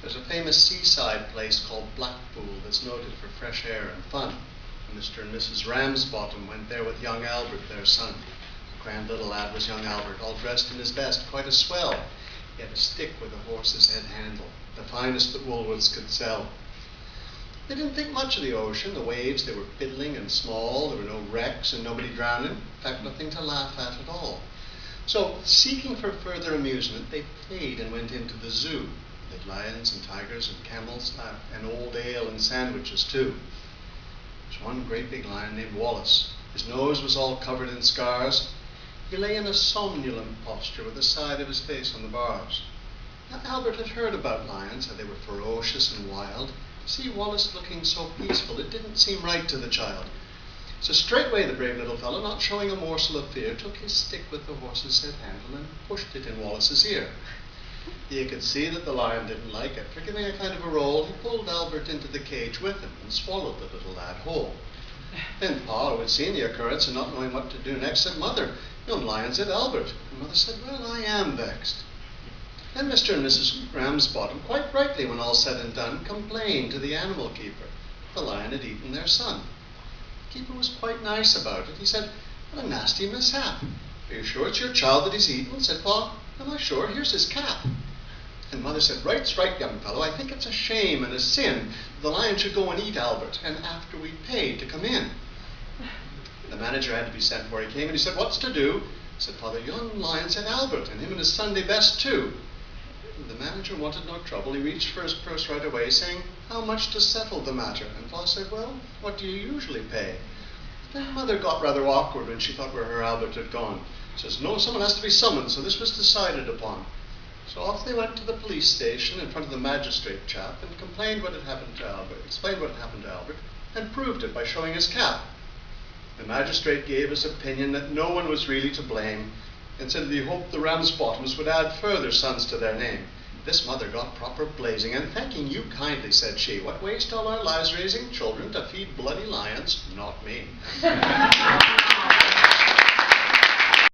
There's a famous seaside place called Blackpool that's noted for fresh air and fun. Mr. and Mrs. Ramsbottom went there with young Albert, their son. A grand little lad was young Albert, all dressed in his best, quite a swell. He had a stick with a horse's head handle, the finest that Woolworths could sell. They didn't think much of the ocean. The waves, they were piddling and small. There were no wrecks and nobody drowning. In fact, nothing to laugh at all. So, seeking for further amusement, they paid and went into the zoo. They had lions and tigers and camels, and old ale and sandwiches too. There was one great big lion named Wallace. His nose was all covered in scars. He lay in a somnolent posture with the side of his face on the bars. Now, Albert had heard about lions, how they were ferocious and wild. To see Wallace looking so peaceful, it didn't seem right to the child. So straightway the brave little fellow, not showing a morsel of fear, took his stick with the horse's head handle and pushed it in Wallace's ear. You could see that the lion didn't like it. For giving a kind of a roll, he pulled Albert into the cage with him and swallowed the little lad whole. Then Pa, who had seen the occurrence and not knowing what to do next, said, "Mother, young lion's at Albert." And Mother said, "Well, I am vexed." Then Mr. and Mrs. Ramsbottom, quite rightly when all said and done, complained to the animal keeper. The lion had eaten their son. The keeper was quite nice about it. He said, "What a nasty mishap. Are you sure it's your child that he's eaten?" Said Pa, "Am I sure? Here's his cap." And Mother said, "Right's right, young fellow. I think it's a shame and a sin the lion should go and eat Albert, and after we paid to come in." The manager had to be sent for. He came and he said, "What's to do?" Said Father, "Young lion's at Albert, and him in his Sunday best too." The manager wanted no trouble. He reached for his purse right away, saying, "How much to settle the matter?" And Pa said, "Well, what do you usually pay?" Then Mother got rather awkward when she thought where her Albert had gone. She says, "No, someone has to be summoned," so this was decided upon. So off they went to the police station in front of the magistrate chap and explained what had happened to Albert, and proved it by showing his cap. The magistrate gave his opinion that no one was really to blame, and said that he hoped the Ramsbottoms would add further sons to their name. This mother got proper blazing, and "Thanking you kindly," said she. "What waste all our lives raising children to feed bloody lions? Not me."